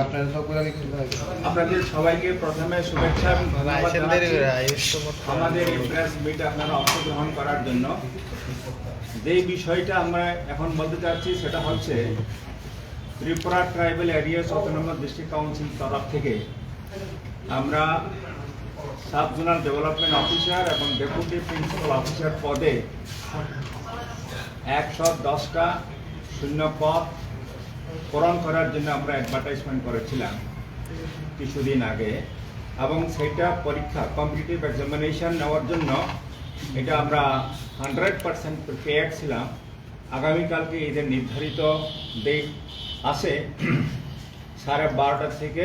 আপনাদের সবাইকে প্রথমে শুভেচ্ছা এবং ধন্যবাদ জানাচ্ছি আমাদের এই প্রেস মিটে আপনারা অংশগ্রহণ করার জন্য। যেই বিষয়টা আমরা এখন বলতে চাচ্ছি সেটা হচ্ছে Tripura tribal areas autonomous district council তরফ থেকে আমরা সাব জোনাল ডেভেলপমেন্ট অফিসার এবং ডেপুটি প্রিন্সিপাল অফিসার পদে 110টা শূন্য পদ পূরণ করার জন্য আমরা অ্যাডভার্টাইজমেন্ট করেছিলাম কিছুদিন আগে, এবং সেটা পরীক্ষা কম্পিটিটিভ এক্সামিনেশন নেওয়ার জন্য এটা আমরা 100% প্রিপেয়ার ছিলাম। আগামীকালকে এদের নির্ধারিত ডেট আছে 12:30 থেকে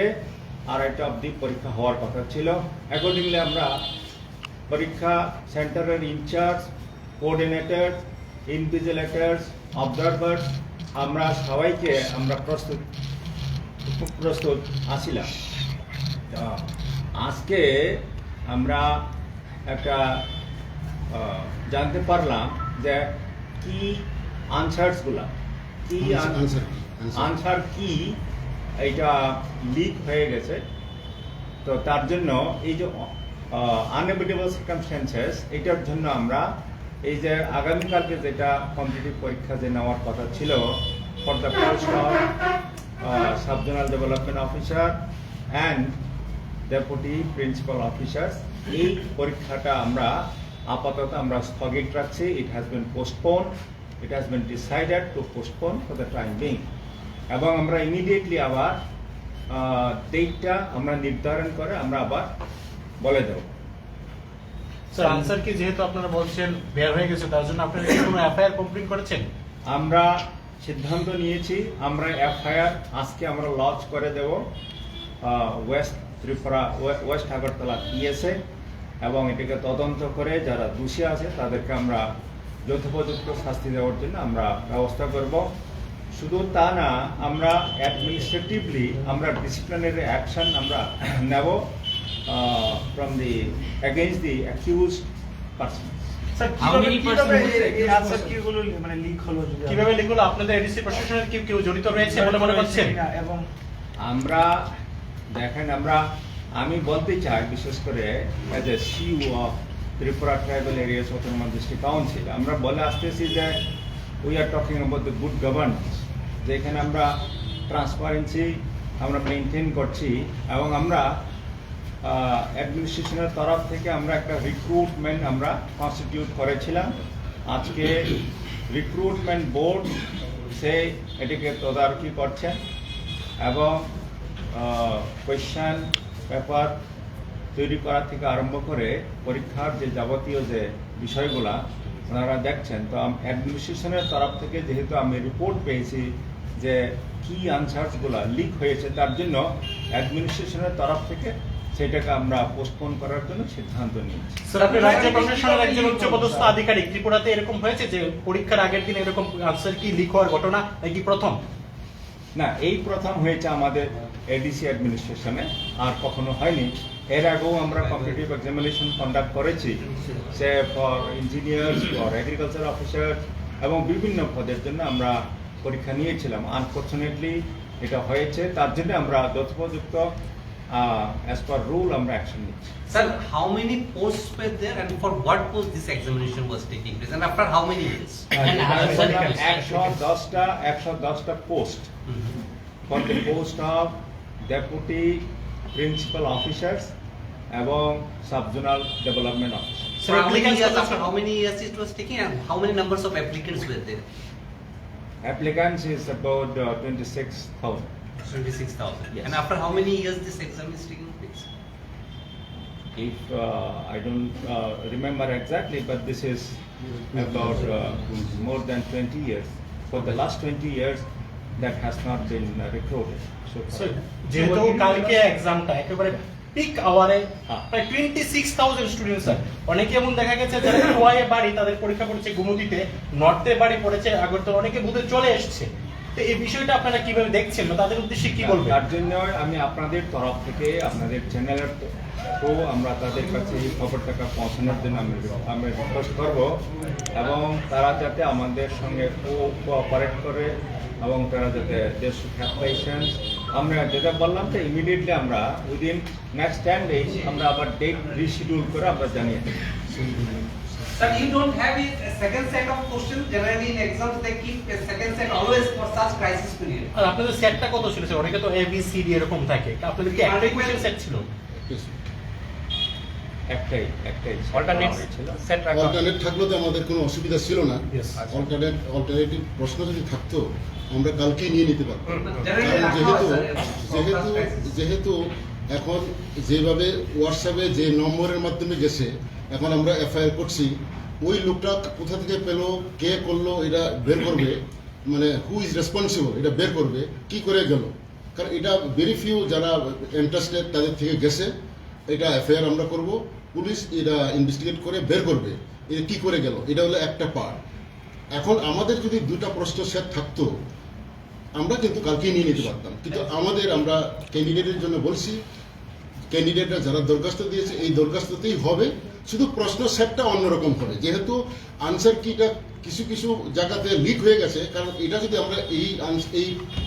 2:30 অবধি পরীক্ষা হওয়ার কথা ছিল। অ্যাকর্ডিংলি আমরা পরীক্ষা সেন্টারের ইনচার্জ, কোঅর্ডিনেটর, ইনভিজিলেটর্স, অবজারভার্স আমরা সবাইকে আমরা প্রস্তুত আছিলাম। আজকে আমরা একটা জানতে পারলাম যে কি আনসারসগুলা কি আনসার কি এইটা লিক হয়ে গেছে। তো তার জন্য এই যে আনএভিটেবল সার্কামস্ট্যান্সেস এটার জন্য আমরা এই যে আগামীকালকে যেটা কম্পিটিটিভ পরীক্ষা যে নেওয়ার কথা ছিল for the post of sub zonal development officer and deputy principal officers, এই পরীক্ষাটা আমরা আপাতত আমরা স্থগিত রাখছি। It has been postpone, it has been decided to postpone for the time being, এবং আমরা ইমিডিয়েটলি আবার ডেটটা আমরা নির্ধারণ করে আমরা আবার বলে দেব। স্যার আনসার কি যেহেতু আপনারা বলছেন বের হয়ে গেছে, তার জন্য আপনারা কি কোনো এফআইআর কমপ্লিট করেছেন? আমরা সিদ্ধান্ত নিয়েছি আমরা এফআইআর আজকে আমরা লঞ্চ করে দেব ওয়েস্ট ত্রিপুরা ওয়েস্ট আগরতলা পিএসএ, এবং এটাকে তদন্ত করে যারা দোষী আছে তাদেরকে আমরা যথোপযুক্ত শাস্তি দেওয়ার জন্য আমরা ব্যবস্থা করব। শুধু তা না, আমরা অ্যাডমিনিস্ট্রেটিভলি আমরা ডিসিপ্লিনারি অ্যাকশন আমরা নেব from the against the accused person. Sir কিভাবে লিক হলো? আপনাদের এডিসি প্রশাসনের কি কেউ জড়িত রয়েছে বলে মনে করছেন? এবং আমরা দেখেন আমি বলতে চাই বিশেষ করে as a CEO of Tripura tribal areas autonomous district council আমরা বলে আসতেছি যে we are talking about the good governance, যেখানে আমরা ট্রান্সপারেন্সি আমরা মেনটেন করছি, এবং আমরা অ্যাডমিনিস্ট্রেশনের তরফ থেকে আমরা একটা রিক্রুটমেন্ট আমরা কনস্টিটিউট করেছিলাম। আজকে রিক্রুটমেন্ট বোর্ড সে এটিকে তদারকি করছেন, এবং কোয়েশ্চেন পেপার তৈরি করা থেকে আরম্ভ করে পরীক্ষার যে যাবতীয় যে বিষয়গুলা ওনারা দেখছেন। তো অ্যাডমিনিস্ট্রেশনের তরফ থেকে যেহেতু আমি রিপোর্ট পেয়েছি যে কি আনসারসগুলা লিক হয়েছে, তার জন্য অ্যাডমিনিস্ট্রেশনের তরফ থেকে সেটাকে আমরা পোস্টপোন করার জন্য সিদ্ধান্ত নিয়েছি। স্যার আপনি রাজ্য প্রশাসনের একজন উচ্চপদস্থ আধিকারিক, ত্রিপুরাতে এরকম হয়েছে যে পরীক্ষার আগের দিন এরকম আনসার কি লিক হওয়ার ঘটনা নাকি প্রথম? না, এই প্রথম হয়েছে আমাদের এডিসি অ্যাডমিনিস্ট্রেশনে, আর কখনো হয়নি। এর আগেও আমরা কম্পিটিটিভ এক্সামিনেশন কন্ডাক্ট করেছি, say for engineers, for agriculture officer, এবং বিভিন্ন পদের জন্য আমরা পরীক্ষা নিয়েছিলাম। আনফর্চুনেটলি এটা হয়েছে, তার জন্য আমরা যথোপযুক্ত as per rule আমরা অ্যাকশন নিচ্ছি। Sir, how many posts were there and for what post this examination was taking place and after how many years? 110টা post for the post of deputy principal officers এবং subzonal development officer. So after how many years it was taking and how many numbers of applicants were there? Applicants is about 26,000. 26,000. Yes. And after how many years this exam is taking place? If I don't remember exactly, but this is about more than 20 years. For the last 20 years, that has not been recorded. So যেহেতু কালকে এক্সামটা একেবারে pick আওয়ারে প্রায় 26,000 student sir, অনেকে এমন দেখা গেছে যারা ওয়াই বাড়ি তাদের পরীক্ষা পড়েছে গুমতিতে, নর্থে বাড়ি পড়েছে আগরতলা, অনেকে বুধে চলে এসেছে। তো এই বিষয়টা আপনারা কিভাবে দেখছেন বা তাদের উদ্দেশ্যে কি বলবেন? তার জন্য আমি আপনাদের তরফ থেকে আপনাদের চ্যানেলের তো আমরা তাদের কাছে এই খবরটাকে পৌঁছানোর জন্য আমি রিকোয়েস্ট করব, এবং তারা যাতে আমাদের সঙ্গে কোঅপারেট করে, এবং তারা যাতে দে শুড হ্যাভ পেশেন্স আমরা যেটা বললাম যে ইমিডিয়েটলি আমরা উইদিন নেক্সট 10 days আমরা আবার ডেট রিশিডিউল করে আমরা জানিয়ে দেব। Sir, you don't have a second set of questions. Generally in exams they keep a second set always for such crisis period. আর আপনাদের সেটটা কত ছিল স্যার? অনেকে তো এ বি সি ডি এরকম থাকে, আপনাদের কি একটাই কোয়েশ্চেন সেট ছিল? একটাই অল্টারনেট ছিল। সেট রাখা। অল্টারনেট থাকলেও তো আমাদের কোনো অসুবিধা ছিল না। Yes. অল্টারনেটিভ প্রশ্ন যদি থাকতো আমরা কালকেই নিয়ে নিতে পারতাম। Generally কারণ রাখা হয়, sir, for such crisis. যেহেতু এখন যেভাবে হোয়াটসঅ্যাপে যে নম্বরের মাধ্যমে গেছে, এখন আমরা এফআইআর করছি, ওই লোকটা কোথা থেকে পেলো, কে করলো, এটা বের করবে, মানে হু ইজ রেসপন্সিবল এটা বের করবে, কি করে গেল। কারণ এটা ভেরি ফিউ যারা ইন্টারেস্টেড তাদের থেকে গেছে, এটা এফআইআর আমরা করব, পুলিশ এটা ইনভেস্টিগেট করে বের করবে এটা কি করে গেল। এটা হলো একটা পার্ট। এখন আমাদের যদি দুটা প্রশ্ন সেট থাকতো আমরা কিন্তু কালকেই নিয়ে নিতে পারতাম, কিন্তু আমরা ক্যান্ডিডেটের জন্য বলছি, ক্যান্ডিডেটরা যারা দরখাস্ত দিয়েছে এই দরখাস্ততেই হবে, শুধু প্রশ্ন সেটটা অন্যরকম হবে। যেহেতু আনসার কিটা কিছু কিছু জায়গাতে লিক হয়ে গেছে, কারণ এটা যদি আমরা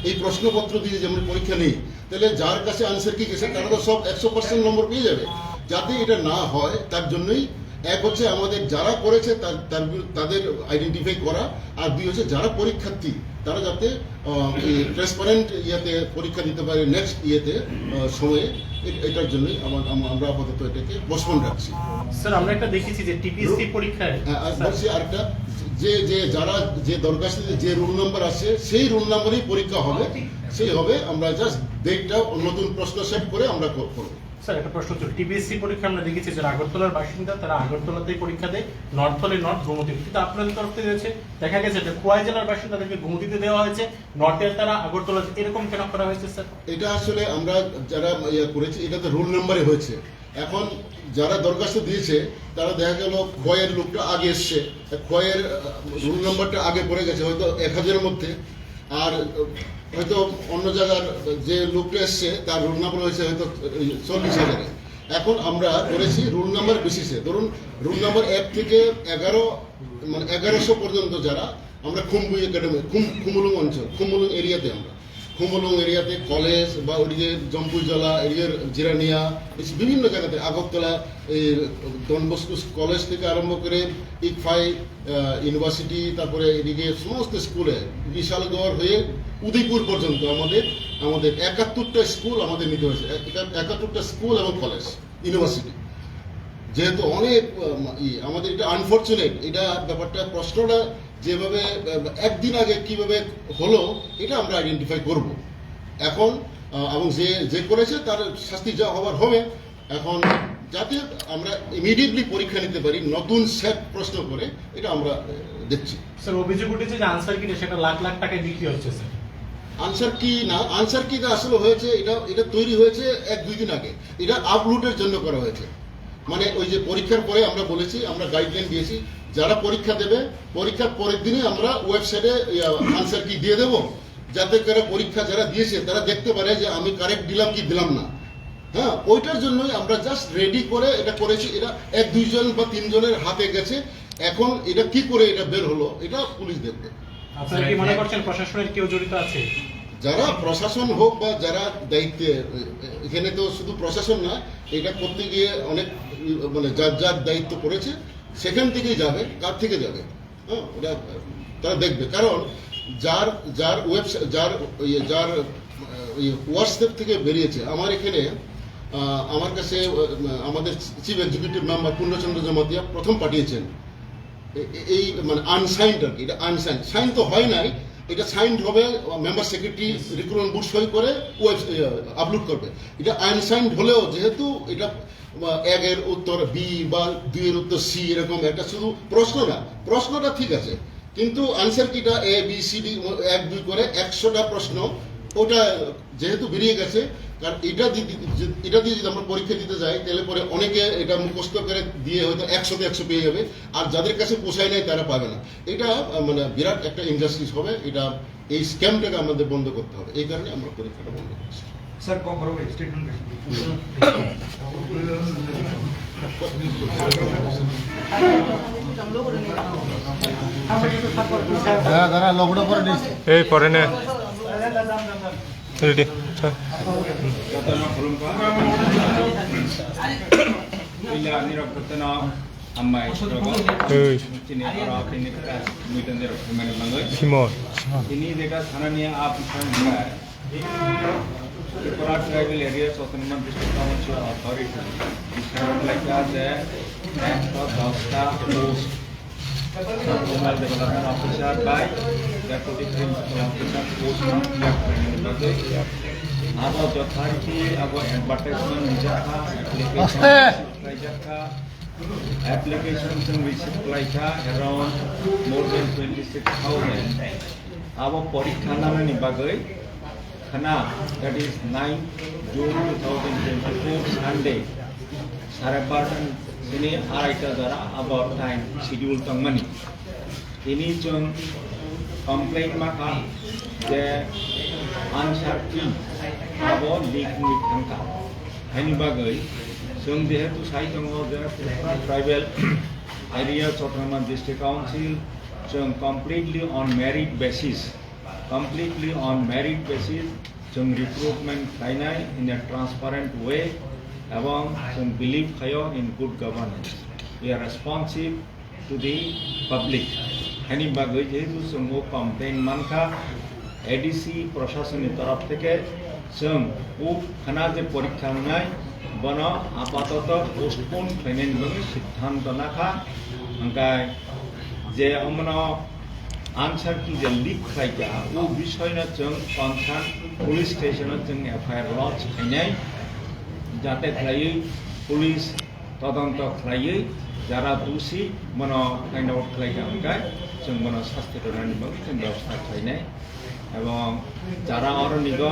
এই প্রশ্নপত্র দিয়ে যে আমরা পরীক্ষা নিই, তাহলে যার কাছে আনসার কি গেছে তারা তো সব 100% নম্বর পেয়ে যাবে। যাতে এটা না হয় তার জন্যই এক হচ্ছে আমাদের যারা করেছে তাদের আইডেন্টিফাই করা, আর দুই হচ্ছে যারা পরীক্ষার্থী তারা যাতে ট্রান্সপারেন্ট ইয়েতে পরীক্ষা দিতে পারে নেক্সট সময়ে। এটার জন্যই আমরা আপাতত এটাকে পোস্টপোন রাখছি। স্যার আমরা একটা দেখেছি যে টিপিএসসি পরীক্ষায় বলছি আরেকটা, যে যারা যে দরখাস্তে যে রোল নাম্বার আছে সেই রোল নাম্বারেই পরীক্ষা হবে, সেই হবে। আমরা জাস্ট ডেটটা নতুন প্রশ্ন সেট করে আমরা করবো। স্যার একটা প্রশ্ন ছিল, টিপিএসসি পরীক্ষা আমরা দেখেছি যারা আগরতলার বাসিন্দা তারা আগরতলাতেই পরীক্ষা দেয়, নর্থ হলে নর্থ, গুমতি, কিন্তু আপনাদের তরফ থেকে হয়েছে দেখা গেছে যে খোয়াই জেলার বাসিন্দাদেরকে গুমতিতে দেওয়া হয়েছে, নর্থের তারা আগরতলা, এরকম কেন করা হয়েছে স্যার? এটা আসলে আমরা যারা করেছি এটা তো রোল নাম্বারে হয়েছে। এখন যারা দরখাস্ত দিয়েছে তারা দেখা গেল খয়ের লোকটা আগে এসছে, খয়ের রোল নাম্বারটা আগে পড়ে গেছে হয়তো 1000-এর মধ্যে, আর হয়তো অন্য জায়গার যে লোকটা এসছে তার রোল নাম্বার হয়েছে হয়তো 40,000-এ। এখন আমরা করেছি রোল নাম্বার বেসিসে, ধরুন রোল নাম্বার 1 থেকে 1100 পর্যন্ত যারা আমরা খুমবুই একাডেমি, খুমুলুং অঞ্চল, খুমুলুং এরিয়াতে, আমরা খুমুলুং এরিয়াতে কলেজ বা ওদিকে জম্পুজলা এরিয়ার জিরানিয়া বিভিন্ন জায়গাতে, আগরতলা এই ডন বস্কো কলেজ থেকে আরম্ভ করে ইকফাই ইউনিভার্সিটি, তারপরে এদিকে সমস্ত স্কুলে বিশালগড় হয়ে উদয়পুর পর্যন্ত আমাদের 71টা স্কুল আমাদের নিতে হয়েছে, 71টা স্কুল এবং কলেজ ইউনিভার্সিটি। যেহেতু অনেক আমাদের এটা আনফর্চুনেট, এটা ব্যাপারটা প্রশ্নটা যেভাবে একদিন আগে কিভাবে হলো এটা আমরা আইডেন্টিফাই করব এখন, এবং যে করেছে তার শাস্তি যা হওয়ার হবে। এখন যাতে আমরা ইমিডিয়েটলি পরীক্ষা নিতে পারি নতুন সেট প্রশ্ন করে, এটা আমরা দেখছি। স্যার অভিযোগ উঠেছে যে আনসার কিনে সেটা লাখ লাখ টাকায় বিক্রি হচ্ছে স্যার। আনসার কি না, আনসার কি আসলে হয়েছে এটা তৈরি হয়েছে 1-2 দিন আগে, এটা আপলোডের জন্য করা হয়েছে। মানে ওই যে পরীক্ষার পরে আমরা বলেছি, আমরা গাইডলাইন দিয়েছি যারা পরীক্ষা দেবে পরীক্ষার পরের দিনে আমরা ওয়েবসাইটে আনসার কি দিয়ে দেবো, যাতে করে পরীক্ষা যারা দিয়েছে তারা দেখতে পারে যে আমি কারেক্ট দিলাম কি দিলাম না। হ্যাঁ, ওইটার জন্যই আমরা জাস্ট রেডি করে এটা করেছি। এটা 1-2 জন বা 3 জনের হাতে গেছে, এখন এটা কি করে এটা বের হলো এটা পুলিশ দেখবে। আপনারা কি মনে করছেন প্রশাসনের কেউ জড়িত আছে? যারা প্রশাসন হোক বা যারা দায়িত্বে, এখানে তো শুধু প্রশাসন না, এটা করতে গিয়ে অনেক যার দায়িত্ব পড়েছে সেখান থেকেই যাবে। কার থেকে যাবে হ্যাঁ ওটা তারা দেখবে। কারণ যার ওয়েবসাইট যার হোয়াটসঅ্যাপ থেকে বেরিয়েছে, আমার এখানে আমার কাছে আমাদের চিফ এক্সিকিউটিভ মেম্বার পূর্ণচন্দ্র জমাতিয়া প্রথম পাঠিয়েছেন এই আনসাইন্ড আর কি, এটা আনসাইন্ড, সাইন তো হয় নাই, এটা সাইন্ড হবে, মেম্বার সেক্রেটারি রিক্রুটমেন্ট বোর্ড সই করে আপলোড করবে। এটা আনসাইন্ড হলেও যেহেতু এটা 1-এর উত্তর বি বা 2-এর উত্তর সি এরকম একটা শুধু প্রশ্নটা ঠিক আছে, কিন্তু আনসার কিটা ABCD 1-2 করে 100টা প্রশ্ন, ওটা যেহেতু বেরিয়ে গেছে। কারণ এটা দিয়ে যদি আমরা পরীক্ষা দিতে যাই তাহলে পরে অনেকে এটা মুখস্থ করে দিয়ে হয়তো 100তে 100 পেয়ে যাবে, আর যাদের কাছে পোষায় নাই তারা পাবে না। এটা বিরাট একটা ইনজাস্টিস হবে। এটা এই স্ক্যামটাকে আমাদের বন্ধ করতে হবে, এই কারণে আমরা পরীক্ষাটা বন্ধ করছি। স্যার বরাবর স্টেটমেন্ট এই পরে নে Katana Kulumpa, Ila Nirokatana, Amai Strogo, Chini Arab in the class, Mutan the Roman language. Ini dekat Hanania up from there. The Korat tribal areas of the Numan District Council Authority. It's like that, and for Dosta Post. Rural Development Officer by Deputy Principal Officer Postman about authority about advertisement applications and receipt like around more than 26,000. Our Porikhana Nibagai Khana, that is 9 June 2024 Sunday. Sarabartan Sini Araita Dara about time schedule tang money. Ini chung complaint maka the answer key about leaking with tangka. Hani bagai chung they have to cite the tribal areas of Raman District Council chung completely on merit basis. Completely on merit basis chung recruitment finite in a transparent way. Among some belief in good governance. We are responsive to the public. Any baggage some complain manka ADC procession in taraf theke some who khana je porikha nai bana apatoto postpone finance bagi siddhanto nakha angkai je amna answer ki je leak khaika o bishoy na chung concern police station chung FIR lodge khainai যাতে খাইয়ে police তদন্ত খাইয়ে যারা দোষী মন find out খাইকে আমগায় जों মন শাস্তি প্রদান जों ব্যবস্থা খাইনাই এবং যারা অরনিগ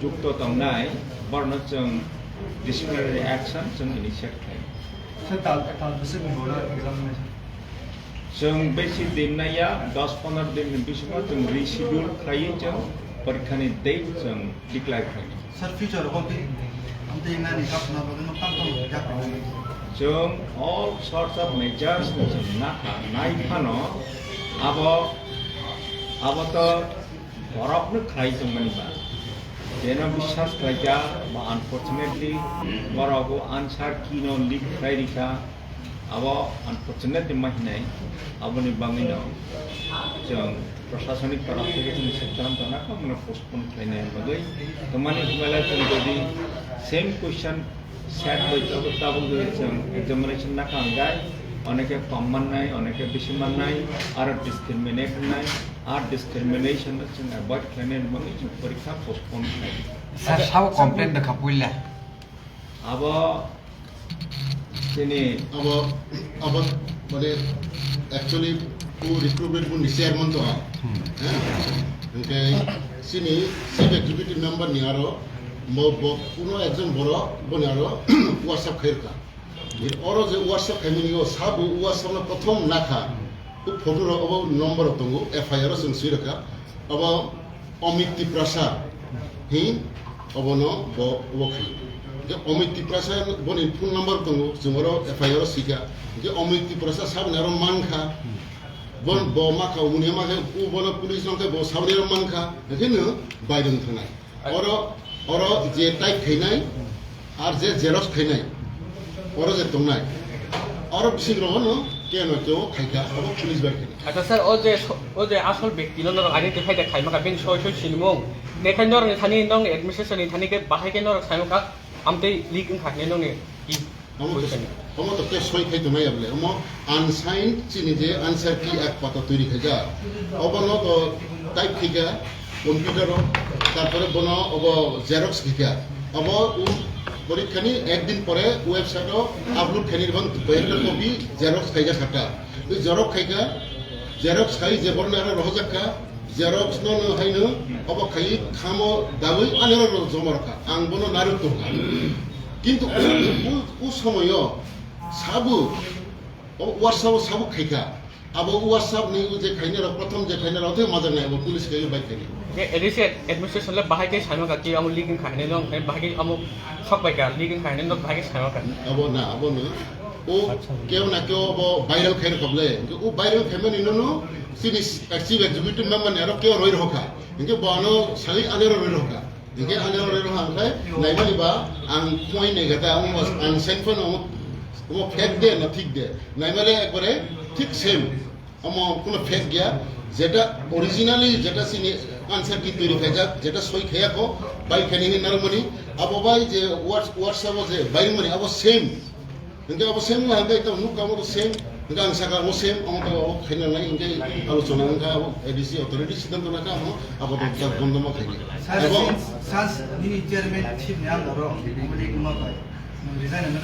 যুক্ত তংনাই বর্ণ जों ডিসিপ্লিনারি অ্যাকশন जों ইনিশিয়েট খাই जों बेसि दिननाया 10-15 दिन बिसिमाव जों रिशिड्यूल खाइए जों परीक्षानि डेट जों डिक्लेयार खाइयो सर फ्यूचर कम्प्लिट जों all sorts of measures जों नायफानो अब तो बरफनो खाइ जों मानिबा जेन विश्वास खाइजा बा अनफॉर्चुनेटली बरफो आंसर किनो लीक खाइरिखा अब अनफॉर्चुनेटली माहिनाय अबनि बांगिनो जों प्रशासनिक तरफ থেকে जों सिद्धांत नाखौ मन पोस्टपोन खाइनाय बगै तो माने हुमाला जों जदि सेम क्वेश्चन सेट হইতো তাবো जों एग्जामिनेशन ना कांगाय অনেকে কম মাননাই অনেকে বেশি মাননাই আর ডিসক্রিমিনেট নাই আর ডিসক্রিমিনেশন जों अवॉइड खाइनाय बगै जों परीक्षा पोस्टपोन खाइ सर साव कमप्लेन द खपुइला अब sini अब माने एक्चुअली को रिक्रूटमेंट को निशेर मन तो ओके सिनी चिफ एग्जीक्यूटिव मेंबर नियारो मो कुनो एकजन बरो बनियारो व्हाट्सएप खैरका और जे व्हाट्सएप खैमिनियो सब व्हाट्सएप न प्रथम नाखा उ फोटो रो अब नंबर तंगो एफआईआर जों सिरका अब अमित प्रसाद हि अब न बो खै जे अमित प्रसाद बनि फोन नंबर तंगो जोंरो एफआईआर सिका जे अमित प्रसाद सब नारो मानखा bon bo maka unia maka u bona police nang bo sabni man kha hino baidon thanai oro je type khainai ar je xerox khainai oro je tongnai oro bising ro no ke no to khaika abo police bar khainai আচ্ছা sir ও যে আসল ব্যক্তি নন identify দা খাইমাকা Ben সই সিনমং নেখাই নর Thani নং administration থানিকে বাহাই কে নর খাইমাকা আমতে leak খাখনে নং কি Omo to ke soi khai to nai able omo unsigned chini je answer ki ek pato তৈরি khaja obono to type khika computer তারপরে bono obo xerox khika obo পরীক্ষানি একদিন পরে ওয়েবসাইটে আপলোড খানির বন বাইরের কপি xerox খাইga সাটা ওই xerox খাইga xerox খাই যে বর্ণার রহজাকা xerox no হাইনো obo খাই খামো দাবই আনের জমরকা আং bono নারুত কিন্তু ও সময় সাবু ওয়াটসঅ্যাপ সাবু খাইকা আবো ওয়াটসঅ্যাপ নি যে খাইনার প্রথম যে খাইনার অথে মাদার নাই পুলিশ কে বাই খাইনি যে এডিসি এডমিনিস্ট্রেশন লে বাহাই কে সাইমাকা কি আমু লিকিং খাইনে নং বাহাই কে আমু সক বাইকা লিকিং খাইনে নং বাহাই কে সাইমাকা আবো না ও কেউ না কেউ আবো ভাইরাল খাইনে কবলে ও ভাইরাল খাইমেন ইনো সিনি চিফ এক্সিকিউটিভ মেম্বার নে আর কেউ রই রহকা ইনকে বানো সালি আনের রই রহকা Hingke angel ro hangkai naimani ba ang point ne gata ang senfon ও ফেক দে না ঠিক দে নাইমালে একবারে ঠিক সেম কোনো ফেক গিয়া যেটা অরিজিনালি যেটা সিনি আনসার কি তৈরি খাই যাক যেটা সই খেয়া কো বাই খেনি নারমনি আবো বাই যে হোয়াটসঅ্যাপ যে বাই মনি আবো সেম ইনকে আবো সেম না হাতে তো নুক আমো সেম ইনকা আনসাকা ও সেম আমো তো খেনা নাই ইনকে আলোচনা ইনকা আবো এডিসি অথরিটি সিদ্ধান্ত না আমো আবো তো বন্ধ খাই এবং সাস নি চেয়ারম্যান চিফ নিয়াম ধরো মানে কোনো কয় রিজাইন না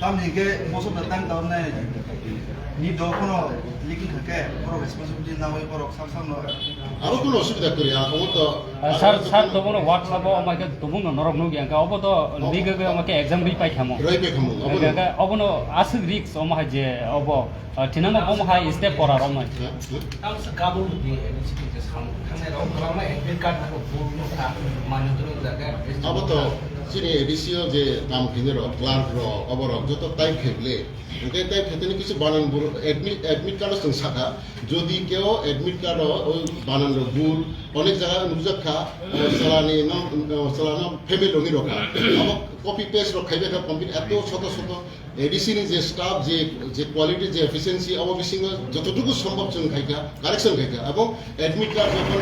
তামনি কে মোসব দান দাও না নি দ কোনো লিখি থাকে বড় রেসপন্সিবিলিটি না হই বড় সামসাম না আরো কোনো অসুবিধা করি আমো তো স্যার তবুনো হোয়াটসঅ্যাপও আমাকে তবুনো নরক নুগি আঙ্কা অব তো লিগে আমাকে এক্সাম বি পাই খামো রই পে খামো আবো আঙ্কা অবনো আসি রিক্স অমহাই যে অব ঠিনানো অমহাই স্টেপ করার অমহাই Ang sa kabul di NCT just kang na rama admit card ko puro ka manutro daga আবো তো চিনি এডিসিও যে নাম কিনে ক্লার্ক অবর যত টাইপ খেলে ওকে টাইপ খেতে কিছু বানান অ্যাডমিট কার্ড সঙ্গে শাখা যদি কেউ অ্যাডমিট কার্ড ওই বানান ভুল অনেক জায়গায় নুজাক্ষা সালানি সালানো ফেমিলি রঙি রখা আমার কপি পেস্ট রখাইবে কমপ্লিট এত শত শত এডিসিনি যে স্টাফ যে কোয়ালিটি যে এফিসিয়েন্সি অবশ্যই যতটুকু সম্ভব जों খাইকা কারেকশন খাইকা এবং অ্যাডমিট কার্ড যখন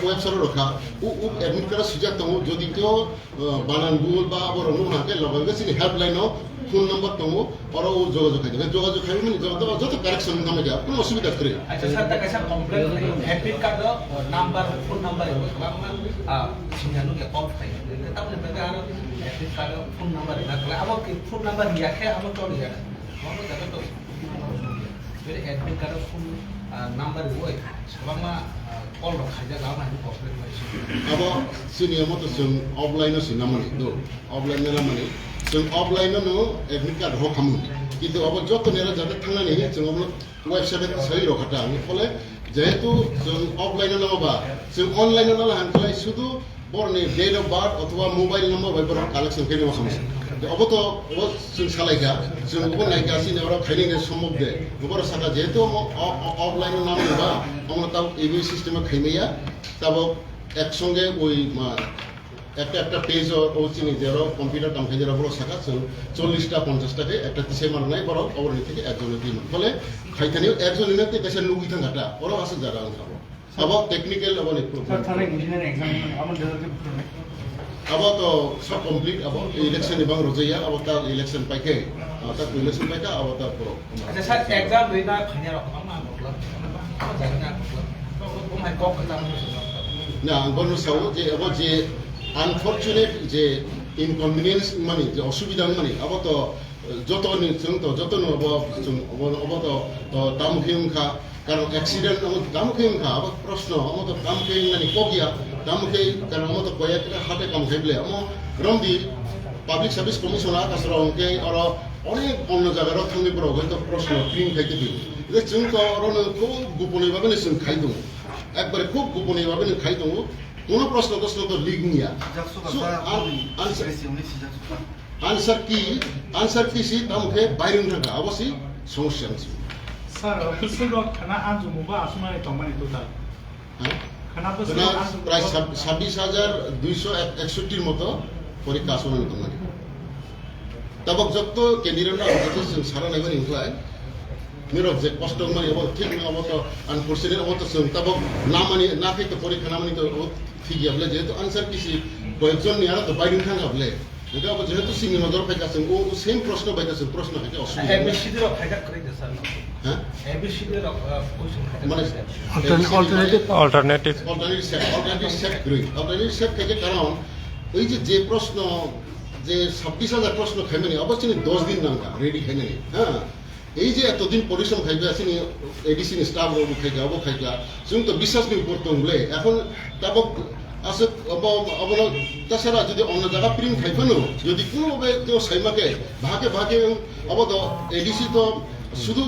ওয়েবসাইটে রখা ও অ্যাডমিট কার্ড সুযোগ দङ যদি কেউ বানান ভুল বা আবার নুহাকে লগাইবে সিনি হেল্পলাইনও ফোন নাম্বার দङ আরো যোগাযোগ খাইবে যোগাযোগ খাইবে মানে যত কারেকশন নামে যা কোনো অসুবিধা করে acha sir ta kaisa complaint admit card number phone number sinjanu ke off thai tamne bega aro admit card phone number na kala amo phone number liya khe amo to liya amo daga to jadi admit card phone number oi sabama call rakhai ja gawa ni complaint mai अब senior मत जों अफलाइनआव सिनामनि दो offline नामनि जों अफलाइनआव admit card हो खामु কিন্তু अब যত নেরা যাতে থাংনানি जों अब ওয়েবসাইটে সহি রখাটা আমি ফলে যেহেতু जों অফলাইনआव নামাবা जों অনলাইনआव নালা হানখালাই শুধু বরনি ডেট অফ বার্থ অথবা মোবাইল নাম্বার বাইবার কালেকশন করে নেওয়া খামছে अब तो वो जों सालायगा जों वो नायगा सिनेरा खाइने सम्भव दे गोबर साका जेहेतु অফলাইনआव नामबा আমরা তাও এবি সিস্টেমে খাইমেয়া তাও একসঙ্গে ওই একটা পেজ ও চিনি যারা কম্পিউটার কাম খাই যারা বড় শাখা 40টা 50টাকে একটা তিসে মার নাই বড় অবরণী থেকে একজনের দিন ফলে খাইখানিও একজন ইনাতে দেশের লুগি থাকাটা ওরা আছে যারা খাবো আবার টেকনিক্যাল আবার থানা ইঞ্জিনিয়ারিং এক্সাম আমাদের আবার তো সব কমপ্লিট আবার ইলেকশন এবং রোজাইয়া আবার তার ইলেকশন পাইকে তার ইলেকশন পাইকা আবার তার পুরো acha sir exam rina khanya ro ama motla ama jagna oh my god exam না গণ সাউ যে আবার যে আনফরচুনেট যে ইনকনভিনিয়েন্স মানে যে অসুবিধা মানে আবার তো যত जों তো যত আবার তো দামুখিংখা কারণ অ্যাক্সিডেন্ট আমার দামুখিংখা আবার প্রশ্ন আমার তো দামখিং মানে কগিয়া দামুখি কারণ আমার তো কয়েকটা হাতে কাম খাইলে আমার রমদি পাবলিক সার্ভিস কমিশনার কাছে অঙ্কে আর অনেক অন্য জায়গায় থাঙ্গিপুরাव হয়তো প্রশ্ন প্রিন্ট খাইতে দিই যে जों তো আরো খুব গোপনীয়ভাবে जों খাই দङ একবারে খুব গোপনীয়ভাবে খাই দङ কোনো প্রশ্ন তো লিগ নিয়া আনসার কি সি তামকে বাইরে থাকা অবশ্যই সমস্যা আছে স্যার অফিসিয়াল খানা আজমুবা আসমানে তমানি টোটাল খানা তো প্রায় 26,261 মতো পরীক্ষা আসমানে তমানি তবে যত কেন্দ্রীয়রা যত সারা নাইবেন ইনক্লাইন নিরব যে কষ্ট মানে अब ঠিক না अब তো আনফরচুনেট अब তো তবে না মানে না থেকে পরীক্ষা না মানে তো ঠিক যাবলে যেহেতু আনসার কিসি কয়েকজন নিয়ারা তো বাইরে থাকাবলে এটা अब যেহেতু সিঙ্গি নজর পাইকাছেন ও সেম প্রশ্ন পাইকাছেন প্রশ্ন থেকে অসুবিধা abcd ro khaya kare de sir হ্যাঁ abcd ro question মানে অল্টারনেটিভ অল্টারনেটিভ সেট থেকে কারণ ওই যে প্রশ্ন যে 26,000 প্রশ্ন খাইমেনি অবশ্যই 10 দিন নাঙ্গা রেডি খাইমেনি হ্যাঁ এই যে এতদিন পরিশ্রম খাইবে আসেনি এডিসিনি স্টাফ রবু খাইগা অব খাইগা जों তো বিশ্বাস নেই করতে হলে এখন তাবক আছে অবল তাছাড়া যদি অন্য জায়গা প্রিন্ট খাইফানো যদি কোনোভাবে কেউ সাইমাকে ভাগে অব তো এডিসি তো শুধু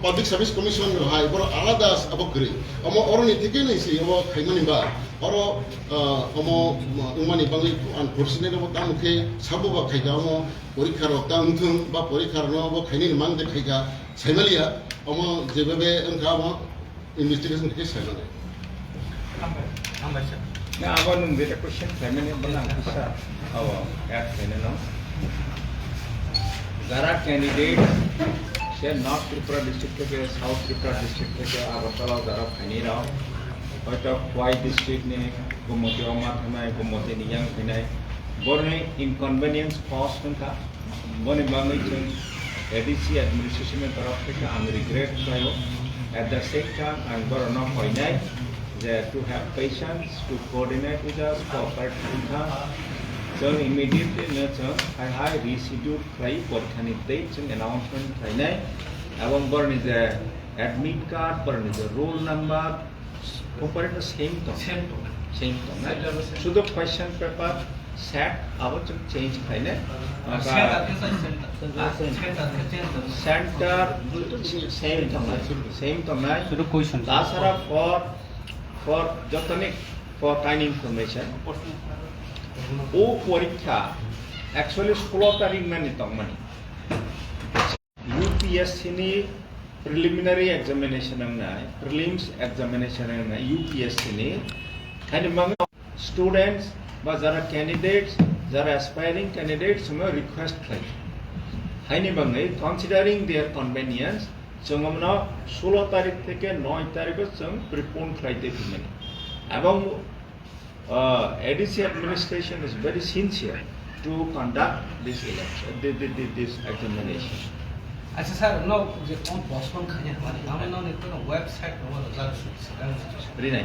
পাবলিক সার্ভিস কমিশন হাই বড় আলাদা আবক করে অম অরণি থেকে নেইছি অব খাইমানি বা অর অম উমানি বাংলি আনফরচুনেট অব তামকে সাববা খাইগা অম পরীক্ষার তামথুং বা পরীক্ষার নব খাইনি মান দে খাইগা সাইমালিয়া অম যেভাবে ওনকা অম ইনভেস্টিগেশন থেকে সাইমালে हामबायसै Now, I want to get a question. I mean, there are candidates, say North Tripura district, South Tripura district, Agartala, there are Phanira, but of Kwai district, Gumoti Omatana, Gumoti Yang Pinai, Borne inconvenience cost, Boni Bangichan, ADC administration and Africa, and regret at the same time, I'm going to know to have patience, to coordinate with us, cooperate with us. So immediately, I reschedule flight for candidates and announcement. Abang burn is a admit card, burn is a roll number, cooperate the same time. Same time. So the question paper set our change. Center same time. So the question. Dasara for Jotonic for kind information. O Porika actually exploratory money. UPSC ni preliminary examination prelims examination UPSC ni and among students but there are candidates, there are aspiring candidates who request claim. Considering their convenience, जोंना 16 तारीख থেকে 9 तारीख जों प्रिपोन खालायदे बिमानि এবং ADC administration is very sincere to conduct this election this examination. अच्छा sir no जे कौन postpone खाया हमारे हमें नो ने तो वेबसाइट पर रिजल्ट Rinai.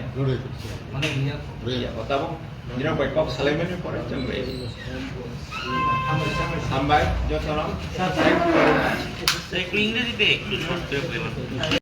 माने लिया Ya, बताओ मेरा बैकअप सालेमन में पड़े जंग रहे हामबायसै हम भाई जो चलो স্যার इंग्लिश पे